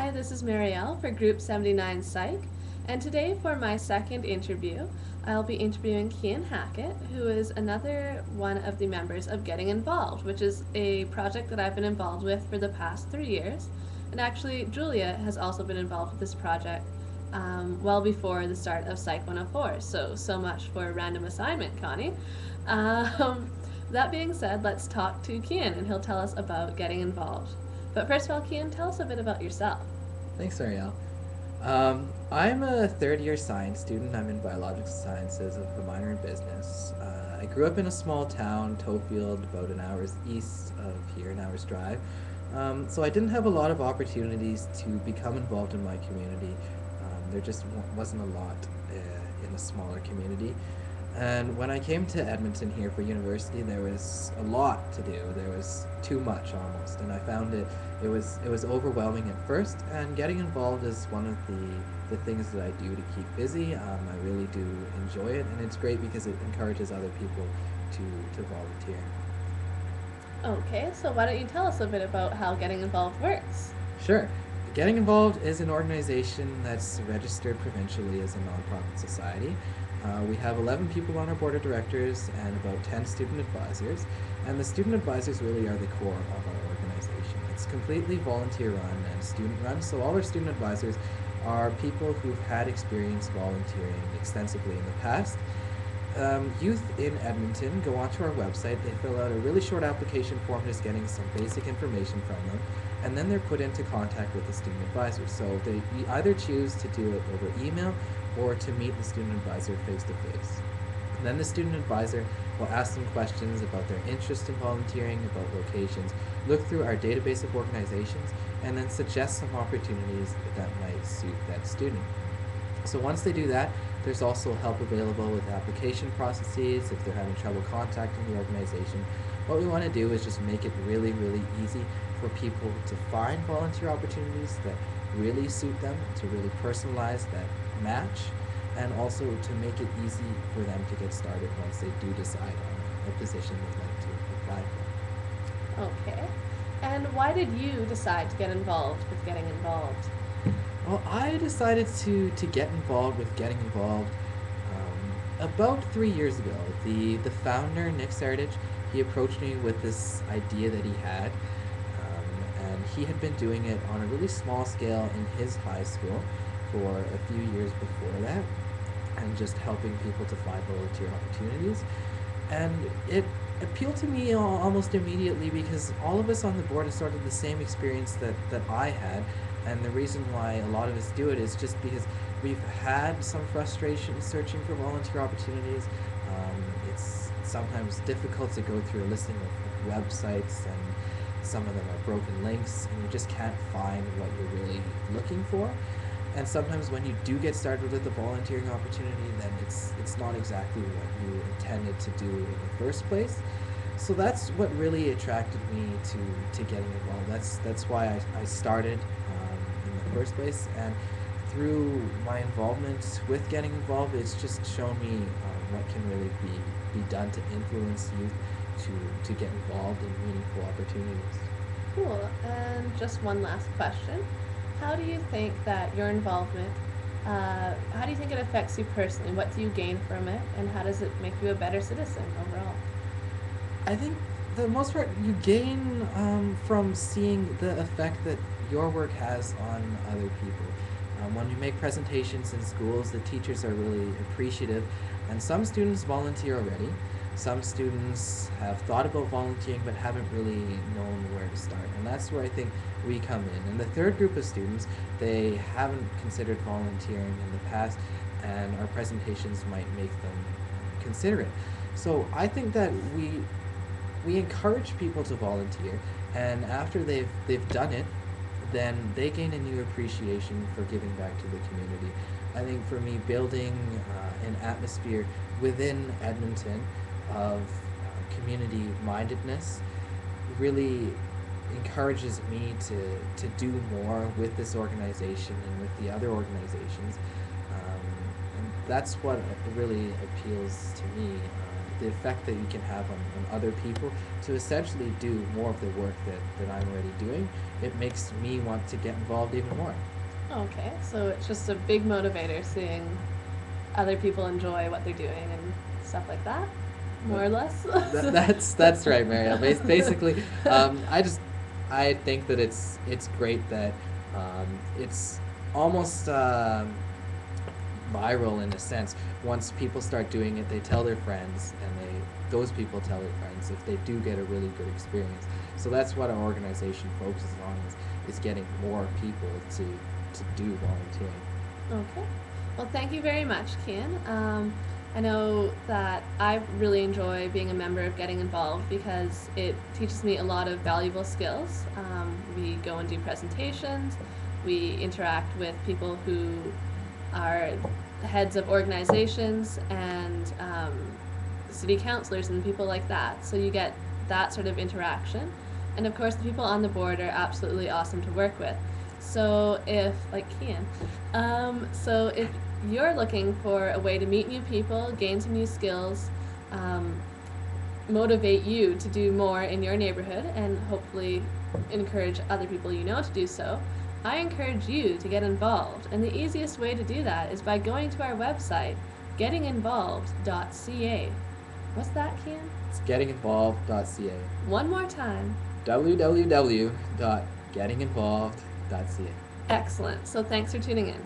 Hi, this is Marielle for Group 79 Psych, and today for my second interview, I'll be interviewing Cian Hackett, who is another one of the members of Getting Involved, which is a project that I've been involved with for the past 3 years. And actually, Julia has also been involved with this project well before the start of Psych 104, so much for a random assignment, Connie. Um, that being said, let's talk to Cian, and he'll tell us about getting involved. But first of all, Cian, tell us a bit about yourself. Thanks, Ariel. I'm a third year science student. I'm in biological sciences with a minor in business. I grew up in a small town, Tofield, about an hour's east of here, an hour's drive. So I didn't have a lot of opportunities to become involved in my community. There just wasn't a lot in a smaller community. And when I came to Edmonton here for university, there was a lot to do. There was too much almost, and I found it was overwhelming at first. And getting involved is one of the things that I do to keep busy. I really do enjoy it, and it's great because it encourages other people to volunteer. Okay, so why don't you tell us a bit about how getting involved works? Sure. Getting Involved is an organization that's registered provincially as a nonprofit society. We have 11 people on our board of directors and about 10 student advisors. And the student advisors really are the core of our organization. It's completely volunteer run and student run, so all our student advisors are people who've had experience volunteering extensively in the past. Youth in Edmonton go onto our website, they fill out a really short application form just getting some basic information from them, and then they're put into contact with the student advisor. So they either choose to do it over email or to meet the student advisor face to face. And then the student advisor will ask them questions about their interest in volunteering, about locations, look through our database of organizations, and then suggest some opportunities that might suit that student. So once they do that, there's also help available with application processes if they're having trouble contacting the organization. What we want to do is just make it really, really easy for people to find volunteer opportunities that really suit them, to really personalize that match, and also to make it easy for them to get started once they do decide on a position they'd like to apply for. Okay. And why did you decide to get involved with getting involved? Well, I decided to get involved with Getting Involved about 3 years ago. The founder, Nick Sardich, he approached me with this idea that he had, and he had been doing it on a really small scale in his high school for a few years before that, and just helping people to find volunteer opportunities. And it appealed to me almost immediately because all of us on the board have sort of the same experience that I had. And the reason why a lot of us do it is just because we've had some frustration searching for volunteer opportunities. It's sometimes difficult to go through a listing of websites, and some of them are broken links, and you just can't find what you're really looking for. And sometimes when you do get started with a volunteering opportunity, then it's not exactly what you intended to do in the first place. So that's what really attracted me to getting involved. That's why I started in the first place. And through my involvement with getting involved, it's just shown me what can really be done to influence youth to get involved in meaningful opportunities. Cool. And just one last question. How do you think that your involvement, how do you think it affects you personally? What do you gain from it? And how does it make you a better citizen overall? I think the most part you gain from seeing the effect that your work has on other people. When we make presentations in schools, the teachers are really appreciative, and some students volunteer already. Some students have thought about volunteering but haven't really known where to start, and that's where I think we come in. And the third group of students, they haven't considered volunteering in the past, and our presentations might make them consider it. So I think that we encourage people to volunteer, and after they've done it, then they gain a new appreciation for giving back to the community. I think for me, building an atmosphere within Edmonton of community mindedness really encourages me to do more with this organization and with the other organizations. And that's what really appeals to me the effect that you can have on other people to essentially do more of the work that I'm already doing, it makes me want to get involved even more. Okay, so it's just a big motivator seeing other people enjoy what they're doing and stuff like that, more or less. That's right, Marielle. Basically, I just I think that it's great that it's almost viral in a sense. Once people start doing it, they tell their friends, and those people tell their friends if they do get a really good experience. So that's what our organization focuses on is getting more people to do volunteering. Okay. Well, thank you very much, Cian. I know that I really enjoy being a member of Getting Involved because it teaches me a lot of valuable skills. We go and do presentations, we interact with people who are heads of organizations and city councilors and people like that. So you get that sort of interaction. And of course, the people on the board are absolutely awesome to work with. So if, like Cian, so if you're looking for a way to meet new people, gain some new skills, motivate you to do more in your neighborhood, and hopefully encourage other people you know to do so, I encourage you to get involved. And the easiest way to do that is by going to our website, gettinginvolved.ca. What's that, Cian? It's gettinginvolved.ca. One more time. www.gettinginvolved.ca. Excellent. So thanks for tuning in.